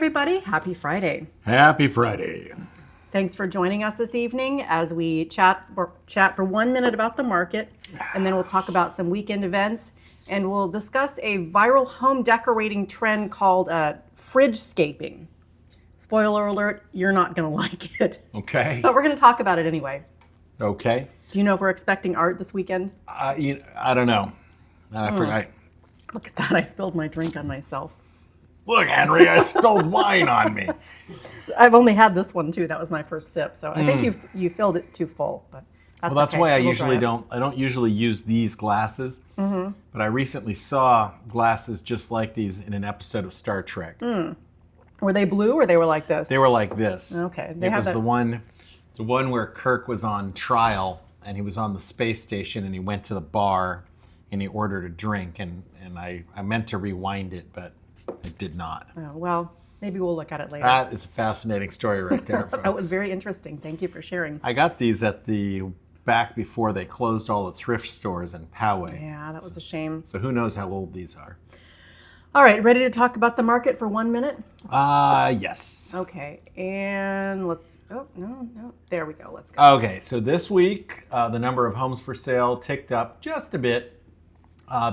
everybody. Happy Friday. Happy Friday. Thanks for joining us this evening as we chat for 1 minute about the market, and then we'll talk about some weekend events, and we'll discuss a viral home decorating trend called fridgescaping. Spoiler alert, you're not going to like it. Okay. But we're going to talk about it anyway. Okay. Do you know if we're expecting art this weekend? I don't know. I forgot. Look at that, I spilled my drink on myself. Look, Henry, I spilled wine on me. I've only had this one too. That was my first sip, so I think you filled it too full. But that's why I It'll usually dry up. I don't usually use these glasses. But I recently saw glasses just like these in an episode of Star Trek. Were they blue or they were like this? They were like this. Okay. It was the one where Kirk was on trial and he was on the space station and he went to the bar and he ordered a drink and I meant to rewind it, but I did not. Oh, well, maybe we'll look at it later. That is a fascinating story right there, folks. That was very interesting. Thank you for sharing. I got these at the back before they closed all the thrift stores in Poway. Yeah, that was a shame. So who knows how old these are? All right, ready to talk about the market for 1 minute? Yes. Okay, and there we go. Let's go. Okay, so this week, the number of homes for sale ticked up just a bit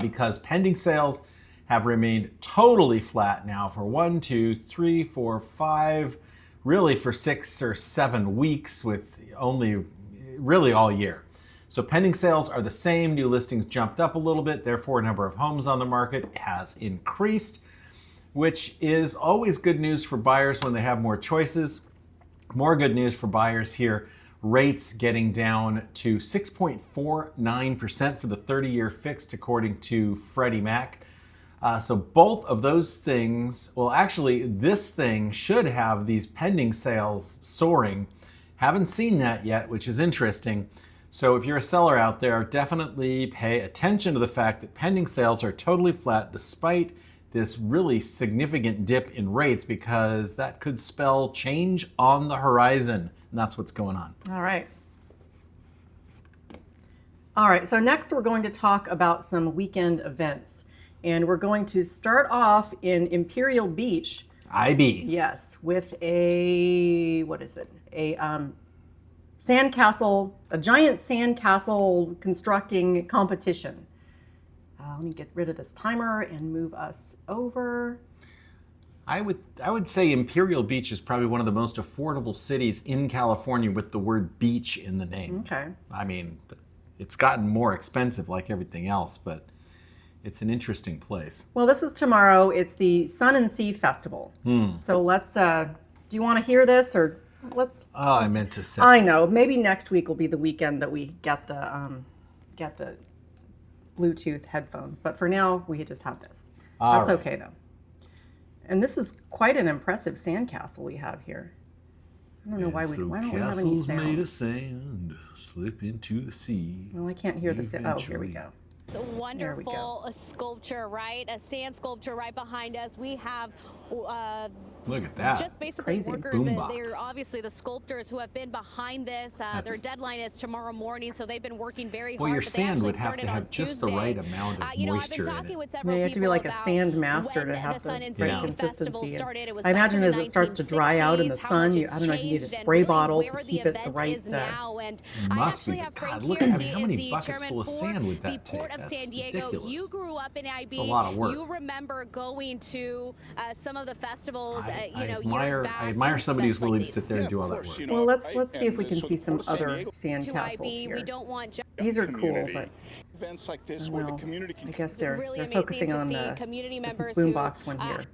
because pending sales have remained totally flat now for 1, 2, 3, 4, 5, really for 6 or 7 weeks with only really all year. So pending sales are the same, new listings jumped up a little bit, therefore number of homes on the market has increased, which is always good news for buyers when they have more choices. More good news for buyers here, rates getting down to 6.49% for the 30-year fixed according to Freddie Mac. So both of those things, well actually this thing should have these pending sales soaring. Haven't seen that yet, which is interesting. So if you're a seller out there, definitely pay attention to the fact that pending sales are totally flat despite this really significant dip in rates because that could spell change on the horizon. And that's what's going on. All right. All right, so next we're going to talk about some weekend events. And we're going to start off in Imperial Beach. IB. Yes, with a, what is it? A sandcastle, a giant sandcastle constructing competition. Let me get rid of this timer and move us over. I would say Imperial Beach is probably one of the most affordable cities in California with the word beach in the name. Okay. I mean, it's gotten more expensive like everything else, but it's an interesting place. Well, this is tomorrow. It's the Sun and Sea Festival. So let's, do you want to hear this or let's... Oh, I meant to say. I know. Maybe next week will be the weekend that we get the Bluetooth headphones. But for now, we just have this. That's right. okay, though. And this is quite an impressive sandcastle we have here. I don't know why don't we have any Castles made of sound? sand slip into the sea. Well, I can't hear the sound. Oh, here we go. It's a wonderful sculpture, right? A sand sculpture right behind us. We have Look at that. just basically crazy. workers. Boombox. They're obviously the sculptors who have been behind this. Their deadline is tomorrow morning, so they've been working very hard. Well, your but they sand actually would have to started on have just the Tuesday. right amount of You know, I've moisture been in talking it. with several You have to be people like a about sand master when to have the Sun the and right Sea Festival consistency. started. It was I back imagine in as the it starts to dry out in the 1960s, how sun, much I it's don't know if you need a changed and spray really bottle to where the keep it the event right. is now. And I Must actually be, have but Frank God, look here. at He how is many the buckets chairman full of for sand would the that Port take? of That's San Diego. ridiculous. You grew up in IB. It's a lot of work. You remember going to some of the festivals, I years admire, back. I admire somebody who's events like willing to these. sit there and do all that work. Well, let's see if we can see some other To sandcastles IB, here. we don't want just These are cool, but events like this where the well, community I can guess really they're amazing focusing to on see the community this members who, boombox one here.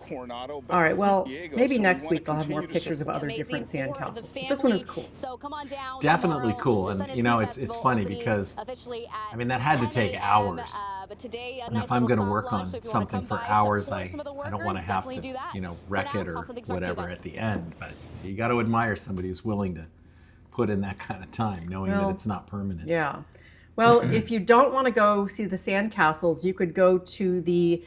Coronado. All right, well, Diego, maybe so we next wanna week they'll have more continue to pictures of support other different amazing for the sandcastles. But this one is family. cool. So come on down Definitely tomorrow. cool, The and Sun you know Sea it's Festival funny opening because officially at I mean that had to 10 take a.m., hours. But today, a And nice if I'm going to little work soft launch, on so if you wanna something come for by, hours, support I some of the don't want to workers, have definitely do to, that. you know, For wreck now, it or I'll send things back to you whatever guys. at the end. But you got to admire somebody who's willing to put in that kind of time, knowing Well, that it's not permanent. Yeah. Well, if you don't want to go see the sandcastles, you could go to the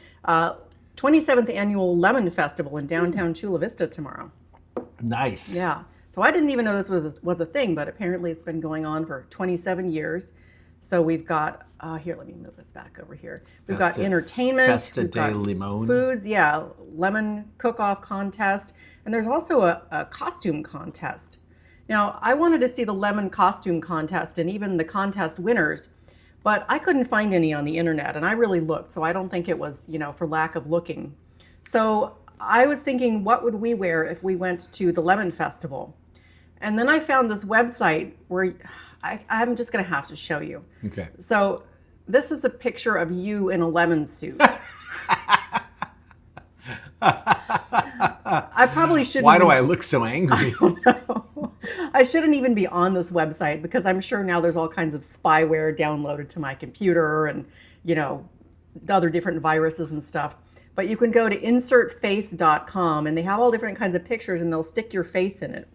27th Annual Lemon Festival in downtown Chula Vista tomorrow. Nice. Yeah. So I didn't even know this was a thing, but apparently it's been going on for 27 years. So we've got Here, let me move this back over here. We've got entertainment. Festa we've de got Limon. foods, yeah, lemon cook-off contest. And there's also a costume contest. Now, I wanted to see the lemon costume contest and even the contest winners, but I couldn't find any on the internet, and I really looked, so I don't think it was, for lack of looking. So I was thinking, what would we wear if we went to the Lemon Festival? And then I found this website where I'm just going to have to show you. Okay. So this is a picture of you in a lemon suit. I probably shouldn't. Why do I look so angry? I shouldn't even be on this website because I'm sure now there's all kinds of spyware downloaded to my computer and, the other different viruses and stuff. But you can go to insertface.com and they have all different kinds of pictures and they'll stick your face in it.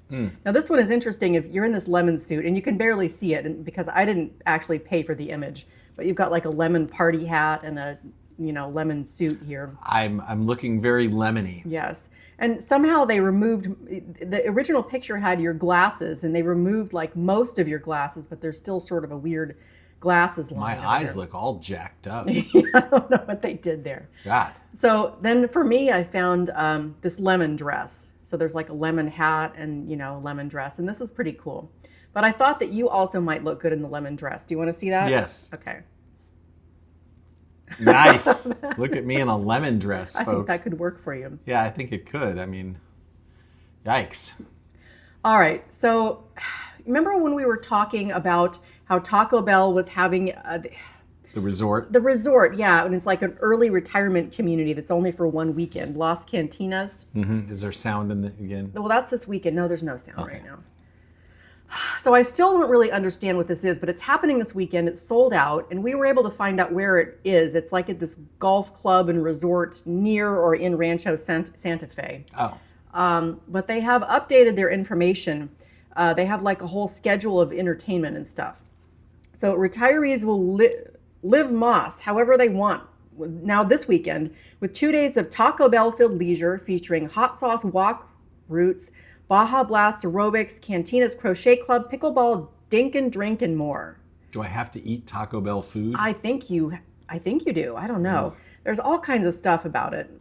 Now this one is interesting if you're in this lemon suit and you can barely see it because I didn't actually pay for the image, but you've got like a lemon party hat and a lemon suit here. I'm looking very lemony. Yes. And somehow they removed, the original picture had your glasses and they removed like most of your glasses, but there's still sort of a weird glasses line. My eyes look all jacked up. I don't know what they did there. God. So then for me, I found this lemon dress. So there's like a lemon hat and, lemon dress. And this is pretty cool. But I thought that you also might look good in the lemon dress. Do you want to see that? Yes. Okay. Nice. Look at me in a lemon dress, folks. I think that could work for you. Yeah, I think it could. I mean, yikes. All right. So remember when we were talking about how Taco Bell was having The resort? the resort, yeah, and it's like an early retirement community that's only for one weekend, Las Cantinas. Mm-hmm. Is there sound in it again? Well, that's this weekend. No, there's no sound Okay. right now. So I still don't really understand what this is, but it's happening this weekend. It's sold out, and we were able to find out where it is. It's like at this golf club and resort near or in Rancho Santa Fe. Oh. But they have updated their information. They have like a whole schedule of entertainment and stuff. So retirees will live Moss however they want. Now this weekend, with 2 days of Taco Bell-filled leisure featuring hot sauce walk routes, Baja Blast aerobics, Cantina's Crochet Club, pickleball, dink and drink, and more. Do I have to eat Taco Bell food? I think you do. I don't know. There's all kinds of stuff about it.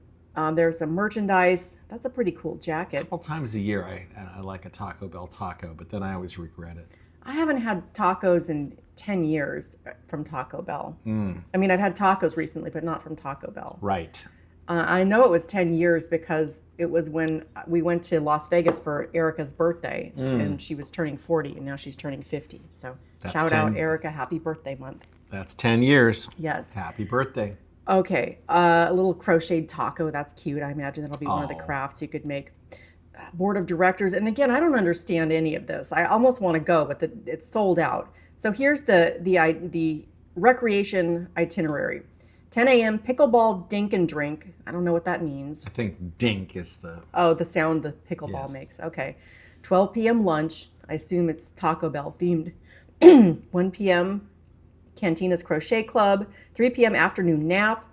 There's some merchandise. That's a pretty cool jacket. A couple times a year I like a Taco Bell taco, but then I always regret it. I haven't had tacos in 10 years from Taco Bell. I mean, I've had tacos recently, but not from Taco Bell. Right. I know it was 10 years because it was when we went to Las Vegas for Erica's birthday, and she was turning 40, and now she's turning 50. So That's shout 10. out, Erica, happy birthday month. That's 10 years. Yes. Happy birthday. Okay, a little crocheted taco. That's cute. I imagine that'll be one of the Oh. crafts you could make. Board of directors, and again, I don't understand any of this. I almost want to go, but it's sold out. So here's the recreation itinerary. 10 a.m. pickleball dink and drink. I don't know what that means. I think dink is the... Oh, the sound the pickleball Yes. makes. Okay. 12 p.m. lunch. I assume it's Taco Bell themed. 1 p.m. Cantina's Crochet Club. 3 p.m. afternoon nap.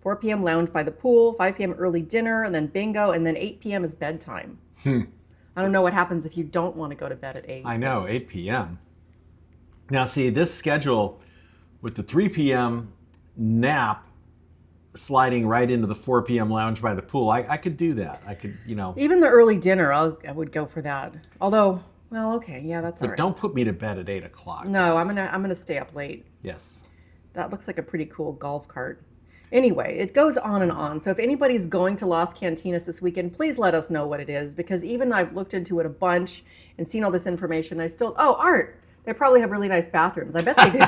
4 p.m. lounge by the pool. 5 p.m. early dinner, and then bingo, and then 8 p.m. is bedtime. I don't know what happens if you don't want to go to bed at 8. I know, 8 p.m. Now see, this schedule with the 3 p.m. nap sliding right into the 4 p.m. lounge by the pool, I could do that. I could, Even the early dinner, I would go for that. Although, well, okay, yeah, that's all But right. don't put me to bed at 8 o'clock. No, That's- I'm gonna stay up late. Yes. That looks like a pretty cool golf cart. Anyway, it goes on and on. So if anybody's going to Las Cantinas this weekend, please let us know what it is, because even I've looked into it a bunch and seen all this information. Art, they probably have really nice bathrooms. I bet they do.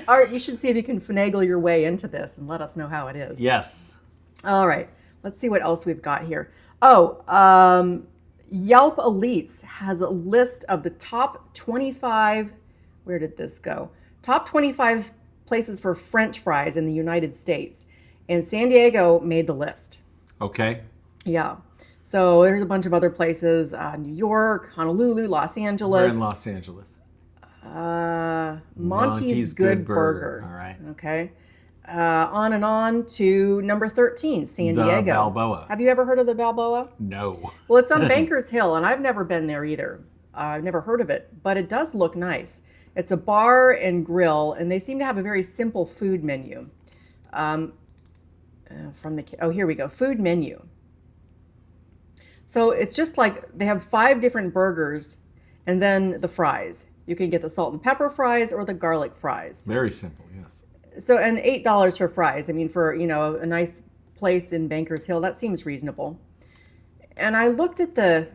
Art, you should see if you can finagle your way into this and let us know how it is. Yes. All right, let's see what else we've got here. Yelp Elites has a list of the top 25, where did this go? Top 25 places for French fries in the United States. And San Diego made the list. Okay. Yeah. So there's a bunch of other places, New York, Honolulu, Los We're Angeles. in Los Angeles. Monty's Good Burger. All right. Okay. On and on to number 13, San The Diego. Balboa. Have you ever heard of the Balboa? No. Well, it's on Bankers Hill, and I've never been there either. I've never heard of it, but it does look nice. It's a bar and grill, and they seem to have a very simple food menu. Here we go, food menu. So it's just like they have 5 different burgers and then the fries. You can get the salt and pepper fries or the garlic fries. Very simple, yes. So, and $8 for fries. I mean, for, a nice place in Bankers Hill, that seems reasonable. And I looked at the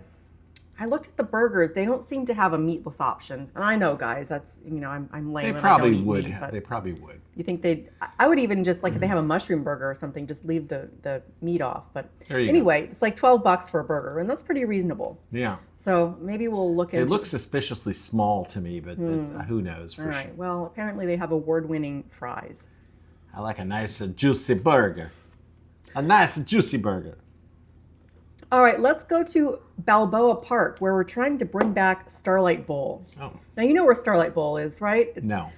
burgers. They don't seem to have a meatless option. And I know, guys, that's, I'm lame. They and I don't probably eat would. meat, but They probably would. you think I would even just, like, if they have a mushroom burger or something, just leave the meat off. But anyway, it's like $12 for a burger, and that's pretty reasonable. Yeah. So maybe we'll look into it. It looks suspiciously small to me, but who knows for All sure. right. Well, apparently they have award-winning fries. I like a nice juicy burger. A nice juicy burger. All right, let's go to Balboa Park, where we're trying to bring back Starlight Bowl. Oh. Now, you know where Starlight Bowl is, right? No.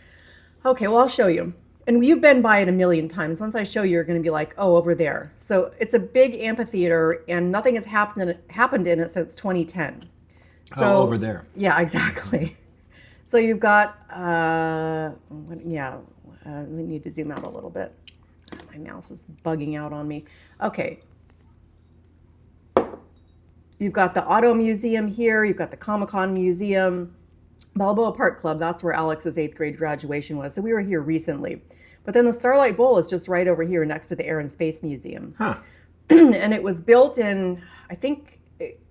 Okay, well, I'll show you. And you've been by it a million times. Once I show you, you're going to be like, oh, over there. So it's a big amphitheater, and nothing has happened in it since 2010. So, over there. Yeah, exactly. So you've got, we need to zoom out a little bit. My mouse is bugging out on me. Okay. You've got the Auto Museum here. You've got the Comic-Con Museum. Balboa Park Club, that's where Alex's 8th grade graduation was. So we were here recently. But then the Starlight Bowl is just right over here next to the Air and Space Museum. Huh. And it was built in, I think,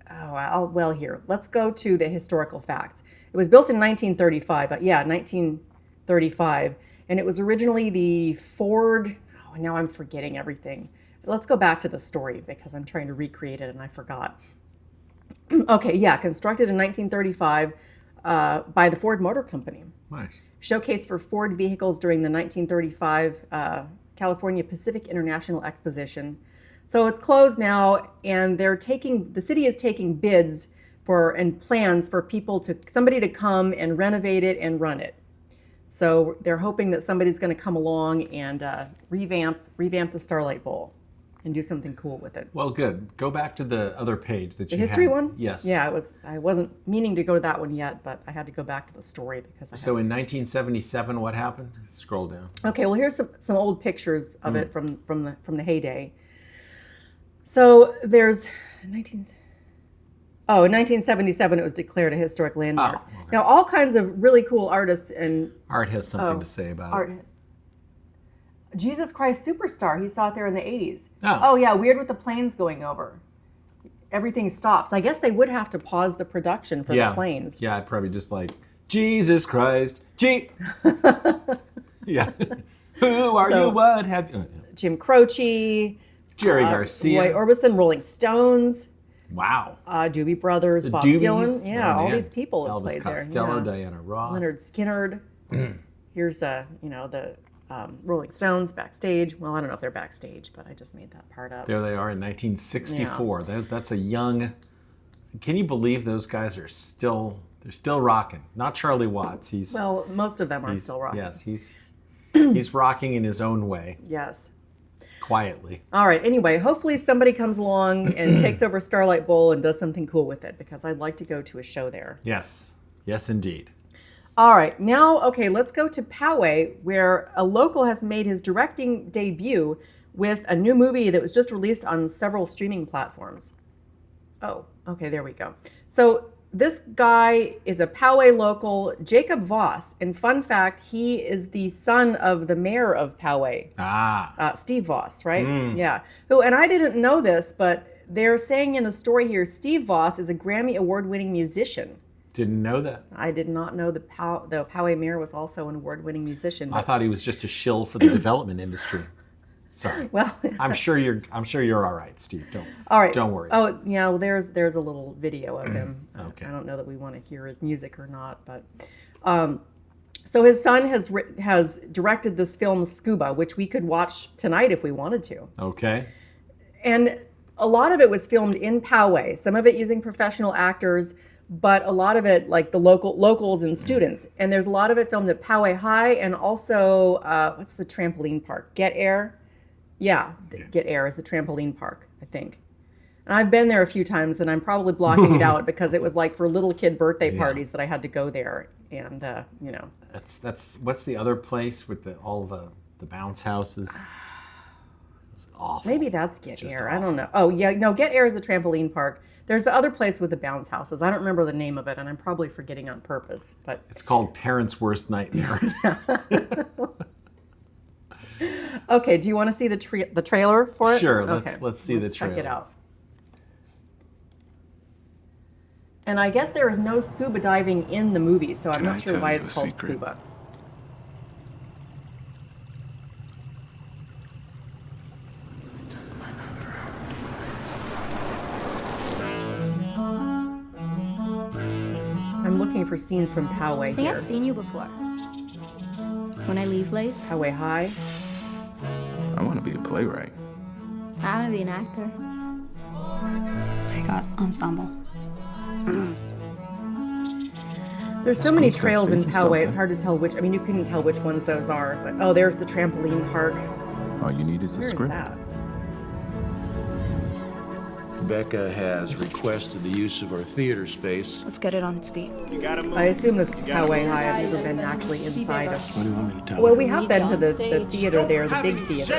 here. Let's go to the historical facts. It was built in 1935. 1935. And it was originally the Ford, now I'm forgetting everything. Let's go back to the story because I'm trying to recreate it and I forgot. Okay, yeah, constructed in 1935 by the Ford Motor Company. Nice. Showcased for Ford vehicles during the 1935 California Pacific International Exposition. So it's closed now, and the city is taking bids and plans for somebody to come and renovate it and run it. So they're hoping that somebody's going to come along and revamp the Starlight Bowl and do something cool with it. Well, good. Go back to the other page that you The history had. one? Yes. Yeah, I wasn't meaning to go to that one yet, but I had to go back to the story because So in 1977, what happened? Scroll down. Okay, well, here's some old pictures of it from the heyday. So there's in 1977 it was declared a historic landmark. Oh, okay. Now all kinds of really cool artists and Art has something to say about art. it. Jesus Christ Superstar, he saw it there in the 80s. Oh. Yeah, weird with the planes going over. Everything stops. I guess they would have to pause the production for the planes. Yeah, I'd probably just like, Jesus Christ. Yeah. Who are you? What have you? Jim Croce, Jerry Garcia. Roy Orbison, Rolling Stones, Wow. Doobie Brothers, The Bob Doobies. Dylan. Yeah, Oh, all man. these people have Elvis played Costello, there. Diana Ross. Leonard Skinner. Here's the Rolling Stones backstage. Well, I don't know if they're backstage, but I just made that part up. There they are in 1964. That's a young. Can you believe those guys are still? They're still rocking. Not Charlie Watts. Well, most of them are still rocking. Yes, he's rocking in his own way, Yes. quietly. All right. Anyway, hopefully somebody comes along and takes over Starlight Bowl and does something cool with it because I'd like to go to a show there. Yes, yes, indeed. All right. Now, okay, let's go to Poway, where a local has made his directing debut with a new movie that was just released on several streaming platforms. Oh, okay, there we go. So this guy is a Poway local, Jacob Voss. And fun fact, he is the son of the mayor of Poway, Steve Voss, right? Yeah. And I didn't know this, but they're saying in the story here, Steve Voss is a Grammy award-winning musician. Didn't know that. I did not know the Poway mayor was also an award-winning musician. I thought he was just a shill for the development industry. Sorry. Well, I'm sure you're all right, Steve. Don't worry. Oh, yeah. Well, there's a little video of him. Okay. I don't know that we want to hear his music or not, but so his son has directed this film Scuba, which we could watch tonight if we wanted to. Okay. And a lot of it was filmed in Poway. Some of it using professional actors, but a lot of it like the locals and students. And there's a lot of it filmed at Poway High and also what's the trampoline park? Get Air. Yeah, Get Air is the trampoline park, I think. And I've been there a few times, and I'm probably blocking it out because it was like for little kid birthday parties that I had to go there, and you know. That's what's the other place with all the bounce houses? It's awful. Maybe that's Get Just Air. awful. I don't know. Oh yeah, no, Get Air is the trampoline park. There's the other place with the bounce houses. I don't remember the name of it, and I'm probably forgetting on purpose. But It's called Parents' Worst Nightmare. okay, do you want to see the trailer for it? Sure, Okay, let's see the check it trailer. out. And I guess there is no scuba diving in the movie, so I'm Can I not sure tell why you it's a called secret? scuba. I'm looking for scenes from Poway I think here. I've seen you before. When I leave late, Poway High. I want to be a playwright. I want to be an actor. I got ensemble. There's so many Schools got trails in stages, don't Poway, they? it's hard to tell which. I mean, you couldn't tell which ones those are. But, oh, there's the trampoline park. All you need is a Where is script. that? Becca has requested the use of our theater space. Let's get it on its feet. I assume this is Poway High. I've never been actually inside of. What do you want me to tell Well, her? we have been to the theater there, the big theater.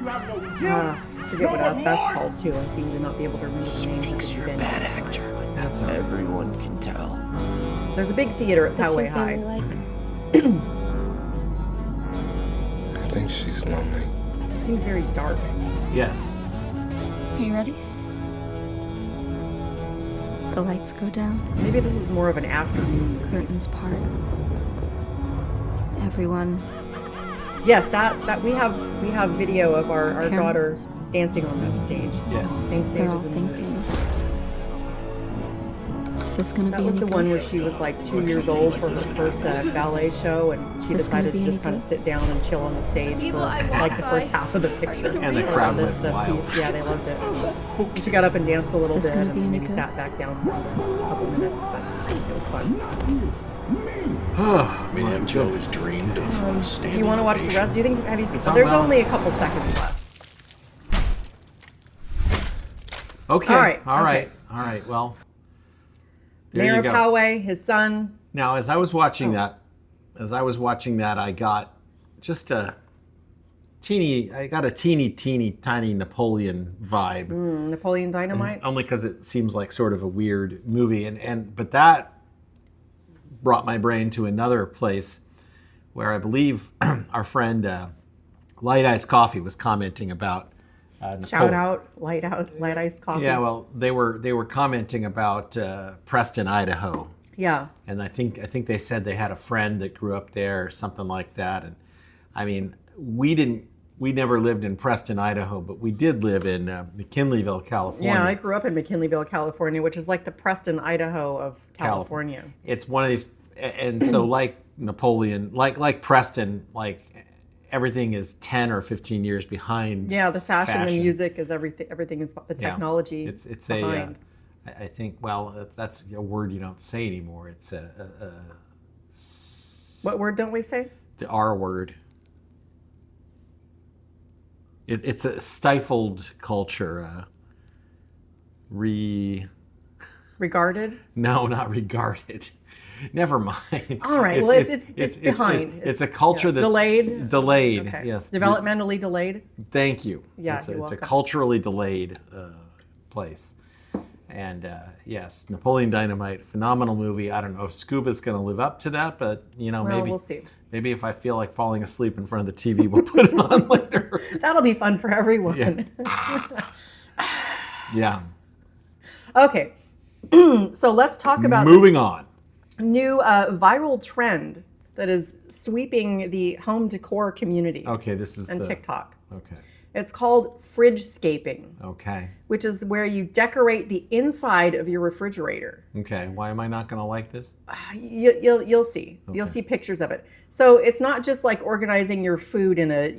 I forget what that's called too. I seem to not be able to remember the name. Thinks you're a bad actor. That's a, Everyone can tell. There's a big theater at What's Poway your family High. like? I think she's lonely. It seems very dark. yes. Are you ready? The lights go down, Maybe this is more of an afternoon. curtains part. Everyone. Yes, that we have video of our Parents. daughter dancing on that stage. Yes. Same stage They're as all in the movie. thinking. Is this gonna That be was any the good? one where she was like 2 years old for her first ballet show, and she Is this gonna decided to be just any kind of good? sit down and chill on the stage for like the first half of the picture. And the crowd Or went the wild. piece. Yeah, they loved it. And she got up and danced a little this bit, gonna and be any maybe good? sat back down for a couple minutes, but it was fun. I mean, haven't you always dreamed of Do standing you want to watch the ovation? rest? Do you think have you seen? It's on There's now. only a couple seconds left. Okay. All right, All okay. right. All right. Well, there Mayor you go. Poway, his son. Now, as I was watching that, I got just a teeny tiny Napoleon vibe. Napoleon Dynamite. Only because it seems like sort of a weird movie, but that brought my brain to another place where I believe our friend Light Ice Coffee was commenting about Shout out, light iced coffee. Yeah, well, they were commenting about Preston, Idaho, Yeah. and I think they said they had a friend that grew up there or something like that. And I mean, we never lived in Preston, Idaho, but we did live in McKinleyville, California. Yeah, I grew up in McKinleyville, California, which is like the Preston, Idaho of California. It's one of these, and so like Napoleon, like Preston, like everything is 10 or 15 years behind. Yeah, the fashion, the music is everything. Everything is the Yeah. technology. It's behind. I think, well, that's a word you don't say anymore. It's What word don't we say? the R word. It's a stifled culture. Regarded. No, not regarded. Never mind. All right. Well, it's behind. It's a culture Yes. that's Delayed. Delayed. Okay. Yes. Developmentally delayed. Thank you. Yeah, it's you're a welcome. culturally delayed place. And yes, Napoleon Dynamite, phenomenal movie. I don't know if Scuba's going to live up to that, but Well, maybe we'll see. Maybe if I feel like falling asleep in front of the TV, we'll put it on later. That'll be fun for everyone. Yeah. Okay. So let's talk about Moving on. this new viral trend that is sweeping the home decor community Okay, this is and the TikTok. Okay. It's called fridgescaping, Okay. which is where you decorate the inside of your refrigerator. Okay. Why am I not going to like this? You'll see. You'll see pictures of it. So it's not just like organizing your food in a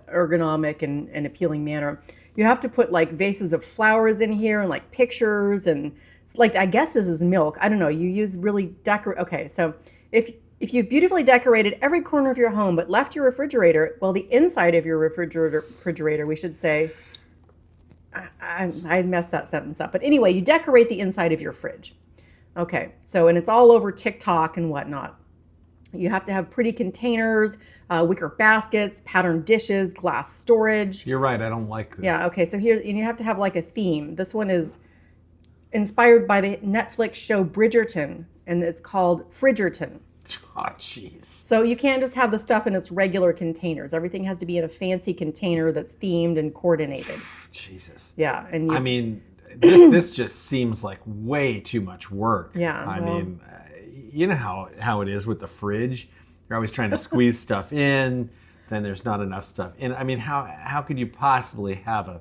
ergonomic and appealing manner. You have to put like vases of flowers in here and like pictures and like I guess this is milk. I don't know. You use really Okay, so if you've beautifully decorated every corner of your home but left your refrigerator, well, the inside of your refrigerator, we should say, I messed that sentence up. But anyway, you decorate the inside of your fridge. Okay, so, and it's all over TikTok and whatnot. You have to have pretty containers, wicker baskets, patterned dishes, glass storage. You're right. I don't like this. Yeah, okay, so here, and you have to have like a theme. This one is inspired by the Netflix show Bridgerton, and it's called Fridgerton. Oh, jeez. So you can't just have the stuff in its regular containers. Everything has to be in a fancy container that's themed and coordinated. Jesus. Yeah, and you, I mean, this just seems like way too much work. Yeah, I well- mean, you know how it is with the fridge. You're always trying to squeeze stuff in, then there's not enough stuff in. I mean, how could you possibly have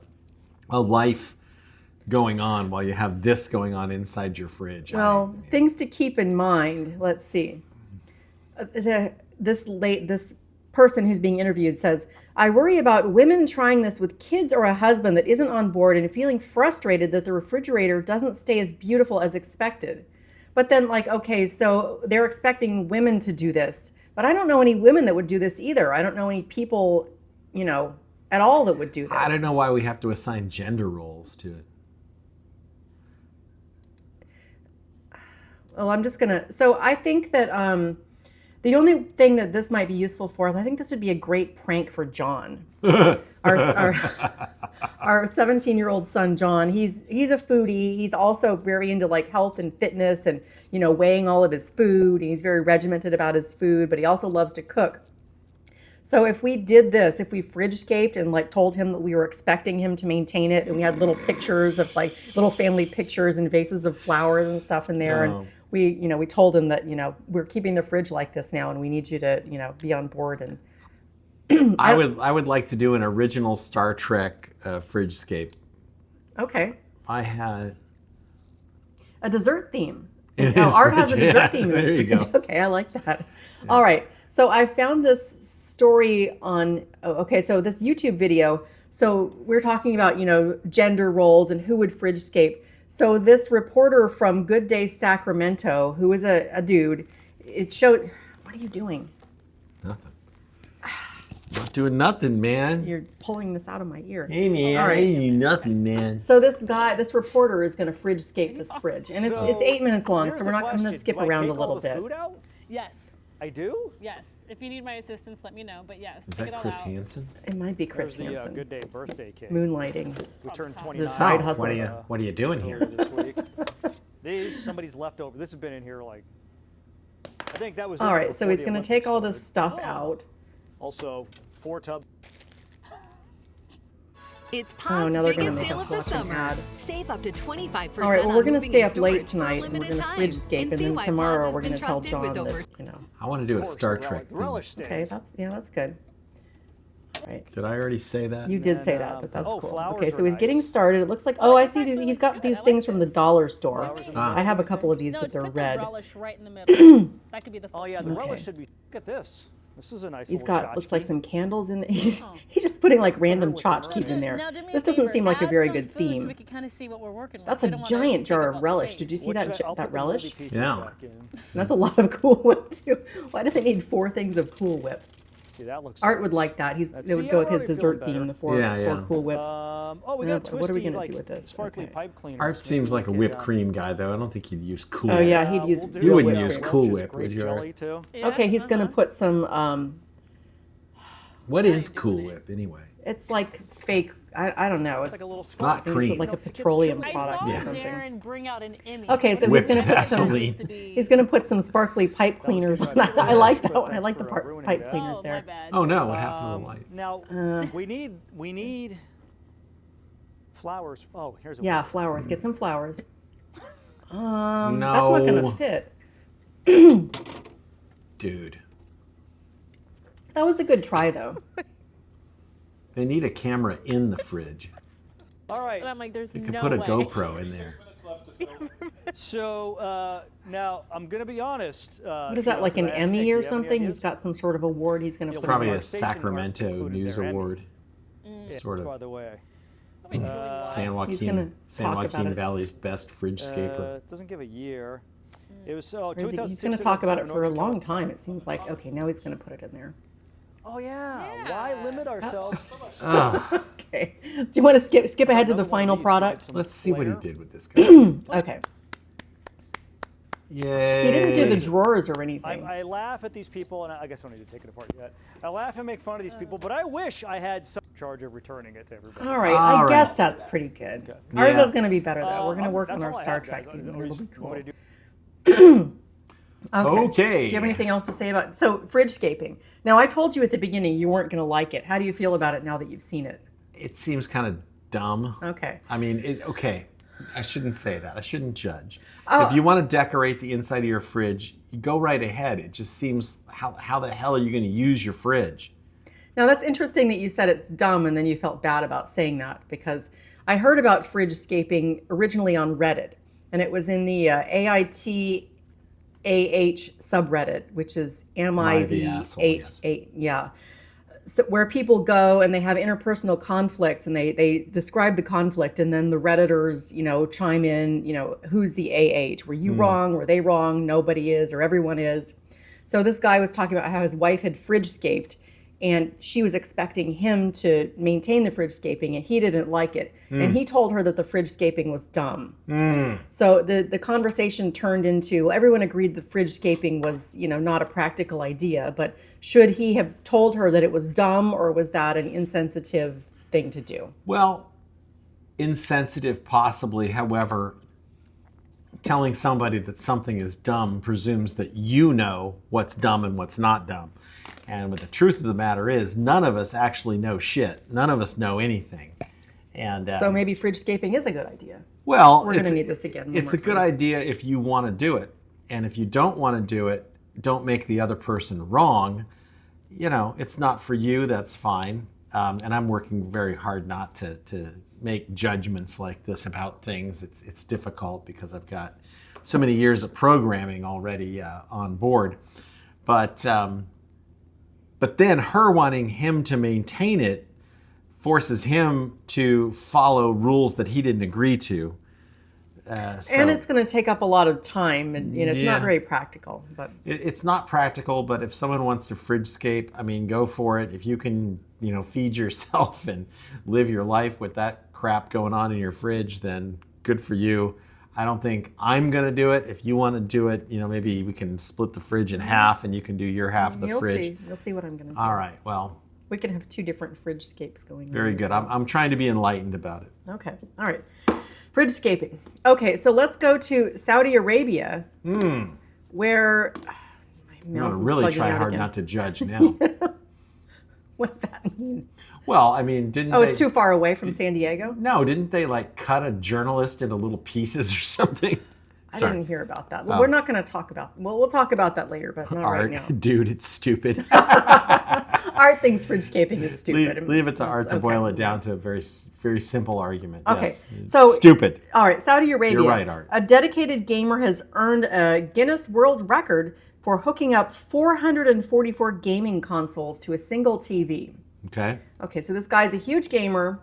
a life going on while you have this going on inside your fridge? well, things to keep in mind. Let's see. This person who's being interviewed says, I worry about women trying this with kids or a husband that isn't on board and feeling frustrated that the refrigerator doesn't stay as beautiful as expected. But then, like, okay, so they're expecting women to do this. But I don't know any women that would do this either. I don't know any people, you know, at all that would do this. I don't know why we have to assign gender roles to it. Well, I'm just gonna. So I think that the only thing that this might be useful for is I think this would be a great prank for John, our 17-year-old son John. He's a foodie. He's also very into like health and fitness and, you know, weighing all of his food. And he's very regimented about his food, but he also loves to cook. So if we did this, if we fridgescaped and like told him that we were expecting him to maintain it, and we had little pictures of like little family pictures and vases of flowers and stuff in there, and we told him that, you know, we're keeping the fridge like this now, and we need you to, you know, be on board. And I would like to do an original Star Trek fridgescape. okay, I had a dessert theme. In No, his Art has a fridge, dessert yeah, theme in there his you fridge. go. Okay, I like that. All right, so I found this story on. So this YouTube video. So we're talking about, you know, gender roles and who would fridgescape. So this reporter from Good Day Sacramento, who is a dude, it showed. What are you doing? nothing. Not doing nothing, man. You're pulling this out of my ear. Hey, man. All right. I ain't doing nothing, man. So this reporter is going to fridgescape this fridge, and it's 8 minutes long, so I'm going to skip around a little bit. Yes. I do? Yes. If you need my assistance, let me know. But yes, Is take that it all Chris out. Hansen? It might be Chris There's the Hansen. Good Day birthday cake. Moonlighting. We turned This 29 is side Oh, hustle. what are you doing earlier here? this week. Somebody's leftover. This has been in here like, I think that was in All there right, so before he's the going to Olympics take all this started. stuff out. Also, 4 tubs. It's Oh, Pod's now they're gonna biggest make sale us of the watch an summer. ad. Save up to 25% All right, well, on we're going to moving stay and up late storage for a tonight, and we're limited going to time. fridgescape, and see then why tomorrow Pods we're has going to been tell trusted with John over that, you know. I want to do a Of course, Star the Trek relish thing. stains. Okay, that's good. Right. Did I already say that? You did And, say that, but that's oh, cool. flowers Okay, so are he's getting nice. started. It looks like, oh, I see he's got these things from the dollar store. Flowers are Ah. I have a couple of these, No, but they're put red. the relish right in the middle. That could be the. Oh yeah, the Okay. relish should be. Look at this. This is a nice He's little got, looks like tchotchke. some candles in there. He's just putting like random with the tchotchkes in there. Now, do me a This doesn't favor, seem like a add very some good food So theme. we can kind of see what we're working with. That's We a don't wanna giant take jar up of all the relish. space. Did you see Which, that I'll that put the relish? moldy pieces Yeah. back in. That's a lot of Cool Whip too. Why do they need 4 things of Cool Whip? See, that looks. Art nice. would like that. It See, would go with I'm his already dessert feeling theme, better. the four Yeah. Cool Whips. Oh, we got twisty, what are we gonna like, do with this? sparkly Okay. pipe cleaners. Art Maybe seems we like a could, whipped cream guy, though. I don't think he'd use Cool Oh Whip. yeah, he'd use we'll do real You wouldn't whipped use cream. Cool Welch's Whip, grape would you, jelly Art? too. Yeah, Okay, he's gonna put some. What is Cool Whip, anyway? It's like fake. I don't know. It's Like a little It's not I think it's cream. like a petroleum I product saw or something. Darren bring out an Emmy. Okay, so Whipped he's gonna put some. Vaseline. He's gonna put some sparkly pipe cleaners on that. I like that one. I like the Thanks for ruining pipe that. cleaners Oh, my there. bad. Oh, no. What happened to the lights? Now we need flowers. Oh, here's a Yeah, flowers. Get some flowers. That's not No. gonna fit. Dude. That was a good try though. They need a camera in the fridge. All right. And I'm like, there's You could no put a way. GoPro in there. So now I'm gonna be honest. What is that, like an Emmy or something? He's got some sort of award he's gonna put Probably in a there. Sacramento included News their Emmy. Award. Sort By of the way, San He's gonna talk about Joaquin it. Valley's best fridgescaper. it doesn't give a year. It was Or is he- 2006, he's gonna talk about it for a 2007, long time. It seems like. Okay, now he's gonna put it in there. Oh yeah. Why limit ourselves? Okay. Do you want to skip ahead to the final product? Let's see what he did with this guy. Okay. Yay. He didn't do the drawers or anything. I laugh at these people, and I guess I don't need to take it apart yet. I laugh and make fun of these people, but I wish I had some charge of returning it to everybody. All right. I guess that's pretty good. Okay. Ours Yeah. is going to be better though. We're going to work That's on our all I Star have, Trek guys. theme. Or It'll be you cool. want me to do- Okay. Do you have anything else to say about fridgescaping? Now, I told you at the beginning you weren't going to like it. How do you feel about it now that you've seen it? It seems kind of dumb. Okay. I mean, okay. I shouldn't say that. I shouldn't judge. Oh. If you want to decorate the inside of your fridge, you go right ahead. It just seems, how the hell are you going to use your fridge? Now, that's interesting that you said it's dumb and then you felt bad about saying that, because I heard about fridgescaping originally on Reddit, and it was in the AITAH subreddit, which is Am I the asshole, H8? Yeah. So where people go and they have interpersonal conflicts, and they describe the conflict, and then the Redditors, chime in, who's the AH? Were you wrong? Were they wrong? Nobody is, or everyone is. So this guy was talking about how his wife had fridgescaped, and she was expecting him to maintain the fridgescaping, and he didn't like it. And he told her that the fridgescaping was dumb. So the conversation turned into, everyone agreed the fridgescaping was, not a practical idea, but should he have told her that it was dumb, or was that an insensitive thing to do? Well, insensitive possibly. However, telling somebody that something is dumb presumes that you know what's dumb and what's not dumb. And the truth of the matter is, none of us actually know shit. None of us know anything. And So maybe fridgescaping is a good idea. well, We're going to need this again. one It's more a good time. idea if you want to do it. And if you don't want to do it, don't make the other person wrong. It's not for you, that's fine. And I'm working very hard not to make judgments like this about things. It's difficult because I've got so many years of programming already on board. But then her wanting him to maintain it forces him to follow rules that he didn't agree to. And it's going to take up a lot of time, and it's Yeah. not very practical. But It's not practical, but if someone wants to fridgescape, I mean, go for it. If you can, feed yourself and live your life with that crap going on in your fridge, then good for you. I don't think I'm going to do it. If you want to do it, maybe we can split the fridge in half and you can do your half of the fridge. You'll see what I'm going to do. All right. Well, We can have two different fridgescapes going on. very good. I'm trying to be enlightened about it. Okay. All right. Fridgescaping. Okay, so let's go to Saudi Arabia, where I'm going to really try hard not to judge now. What does that mean? Well, I mean, didn't Oh, it's too far away from San Diego? No, didn't they cut a journalist into little pieces or something? I Sorry. didn't hear about that. We're not going to talk about. Well, we'll talk about that later, but not Art, right now. dude, it's stupid. Art thinks fridgescaping is stupid. Leave it to Art to Okay. boil it down to a very, very simple argument. Okay, Yes. It's so- stupid. All right, Saudi Arabia. You're right, Art. A dedicated gamer has earned a Guinness World Record for hooking up 444 gaming consoles to a single TV. Okay. Okay, so this guy's a huge gamer,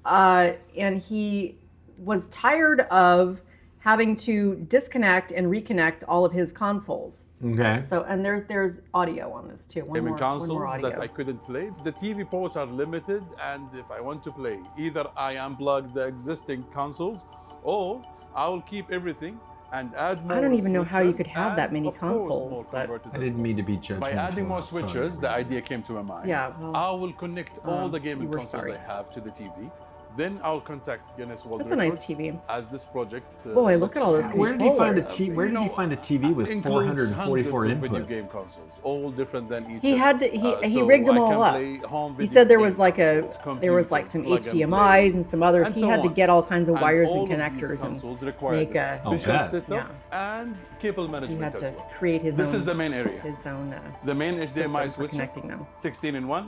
and he was tired of having to disconnect and reconnect all of his consoles. Okay. So, and there's audio on this too. One Gaming more consoles audio. that I couldn't play. The TV ports are limited, and if I want to play, either I unplug the existing consoles, or I will keep everything and add more. I don't even know how you switches could have that and, many of course, consoles, more but- converters I as didn't well. mean to be judgmental. By adding more about Saudi switches, the Arabia. idea came to my mind. Yeah, well, I will connect all the you gaming were consoles sorry. I have to the TV. Then I'll contact Guinness World That's a nice Records TV. as this project. Boy, look at all those Where did he find a controllers. TV? Where did he find a TV with includes 444 hundreds of video inputs? game consoles, all different than each He other. had to. He So rigged them I all can up. play home He video said there game was like consoles, there was like some computers, plug and HDMI's play, and some others. and He so had to on. get all kinds of wires all and of these connectors and consoles require make a a. special bad. setup and cable He management had as to well. create his This own. is the main area. His own The main system HDMI for switcher, connecting them. 16-in-1.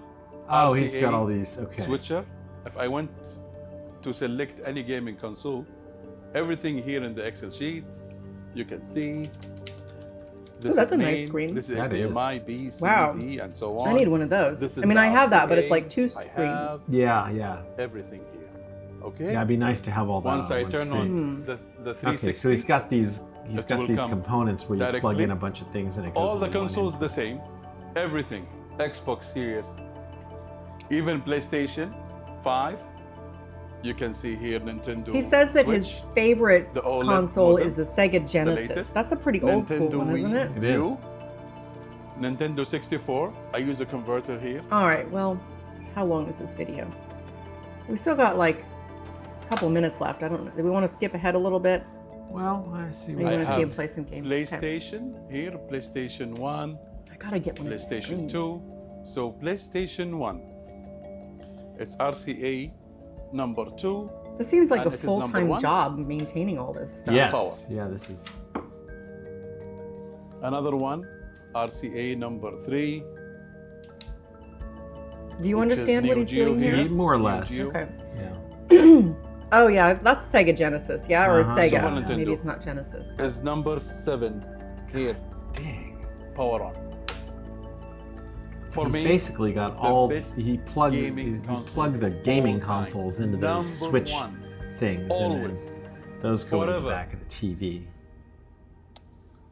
Oh, he's RCA got all these. Okay. switcher. If I want to select any gaming console, everything here in the Excel sheet, you can see. This that's is a nice main, screen. This is That HDMI, B, C, Wow. D, and so on. I need one of those. This is I mean, I have that, but it's RCA. like two I screens. have Yeah. everything here. Okay. Yeah, it'd be nice to have all that Once on I one turn screen. on the 360, Okay, so he's got these. It will come components where you plug directly. in a bunch of things and it goes. all the into one consoles input. the same, everything Xbox Series, even PlayStation 5. You can see here Nintendo He says that Switch, his favorite the OLED console model, is the Sega Genesis. latest, That's a pretty old school Nintendo one, isn't Wii it? It is. U, Nintendo 64. I use a converter here. All right, well, how long is this video? We still got like a couple minutes left. I don't know. Do we want to skip ahead a little bit? Well, I see. Or you I want to see have him play some games? Okay. PlayStation here, PlayStation 1, I gotta get one of these PlayStation screens. 2. So PlayStation 1, it's RCA number 2. This seems like And a it is number full-time 1. job maintaining all this stuff. Yes. Yeah, this is. Another one, RCA number 3. Do you which is understand what Neo he's Geo doing here. here? More or Neo less. Geo. Okay. Yeah. Oh yeah, that's Sega Genesis, yeah, or Uh-huh. Sega. Super Nintendo. Maybe it's not Genesis. Is number 7 here. Dang. Power on. For He's me, basically got the all. best He plugged. gaming He console plugged the of gaming all time. consoles into Number those Switch 1. things, Always. and then those go in the Forever. back of the TV.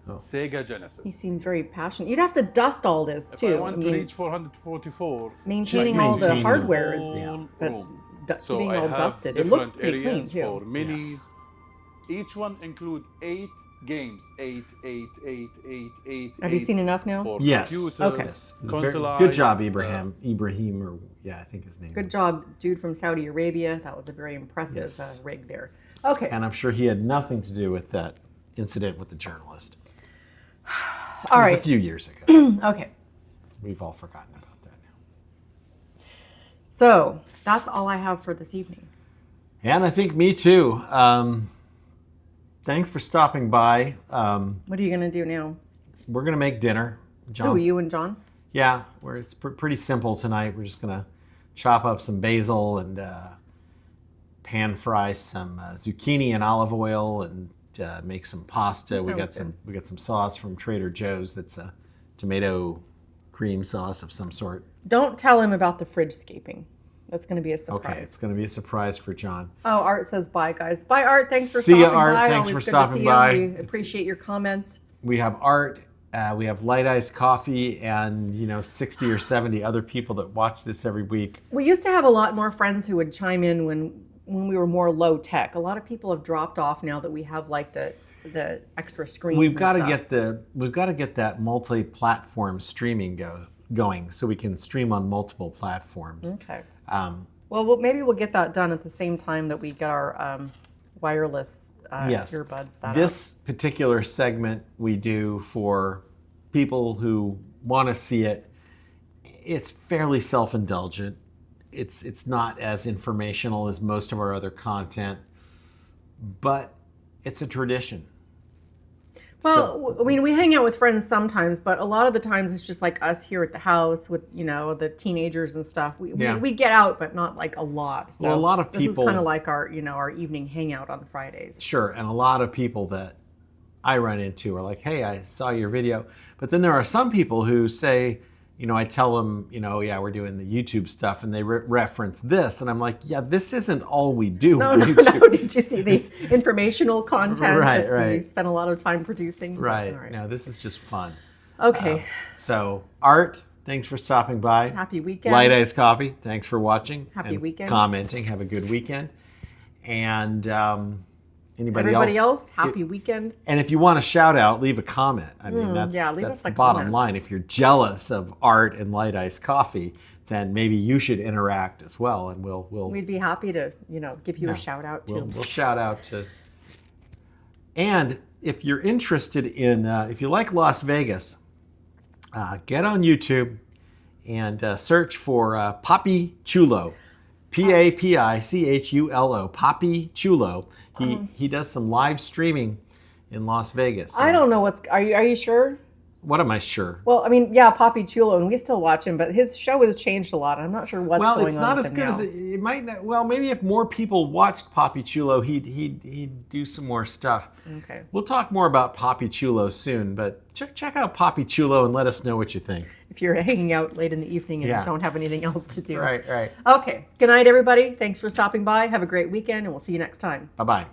Sega He Genesis. seems very passionate. You'd have to dust all this If too. I want to reach 444, maintaining Just all the maintaining hardware is whole but room. keeping I all have dusted. It looks different pretty clean areas too. for minis. Yes. Each one include 8 games. 8. Have you seen enough now? For Yes. computers, Okay. consoles, Good job, Ibrahim, or yeah, I think his name. Good is. job, dude from Saudi Arabia. That was a very impressive Yes. rig there. Okay. And I'm sure he had nothing to do with that incident with the journalist. All It was right. a few years ago. Okay. We've all forgotten about that now. So that's all I have for this evening. And I think me too. Thanks for stopping by. What are you gonna do now? We're gonna make dinner. Who, John's, you and John? Yeah, it's pretty simple tonight. We're just gonna chop up some basil and pan fry some zucchini in olive oil and make some pasta. We got some sauce from Trader Joe's. That's a tomato cream sauce of some sort. Don't tell him about the fridgescaping. That's going to be a surprise. Okay, it's going to be a surprise for John. Oh, Art says bye, guys. Bye, Art. Thanks for See stopping ya, Art. by. Thanks Always for good to stopping see by. You. We appreciate your comments. We have Art. We have Light Ice Coffee, and 60 or 70 other people that watch this every week. We used to have a lot more friends who would chime in when we were more low tech. A lot of people have dropped off now that we have like the extra screens. We've got to get that multi-platform streaming going so we can stream on multiple platforms. Okay. Well, maybe we'll get that done at the same time that we get our wireless earbuds. This particular segment we do for people who want to see it. It's fairly self-indulgent. It's not as informational as most of our other content, but it's a tradition. Well, I mean, we hang out with friends sometimes, but a lot of the times it's just like us here at the house with, the teenagers and stuff. We get out, but not like a lot. So Well, a lot of this people- is kind of like our, our evening hangout on Fridays. Sure, and a lot of people that I run into are like, hey, I saw your video. But then there are some people who say, I tell them, yeah, we're doing the YouTube stuff, and they reference this, and I'm like, yeah, this isn't all we do No, on no, YouTube. no. Did you see these informational content that Right. we spent a lot of time producing? Right. All right. No, this is just fun. Okay. So, Art, thanks for stopping by. Happy weekend. Light Ice Coffee, thanks for watching. Happy and weekend. Commenting. Have a good weekend. And Everybody else, happy weekend. And if you want a shout out, leave a comment. I mean, leave that's us the a bottom comment. line. If you're jealous of Art and Light Ice Coffee, then maybe you should interact as well, and we'll We'd be happy to, give you a shout out too. we'll shout out to. And if you're interested in, if you like Las Vegas, get on YouTube and search for Papi Chulo, Papichulo, Papi Chulo. He does some live streaming in Las Vegas. I don't know are you sure? What am I sure? Well, I mean, yeah, Papi Chulo, and we still watch him, but his show has changed a lot. I'm not sure what's going on. Well, it's not with as him good now. as it might. Well, maybe if more people watched Papi Chulo, he'd do some more stuff. Okay. We'll talk more about Papi Chulo soon, but check out Papi Chulo and let us know what you think. If you're hanging out late in the evening and Yeah. don't have anything else to do. Right. Okay. Good night, everybody. Thanks for stopping by. Have a great weekend, and we'll see you next time. Bye-bye.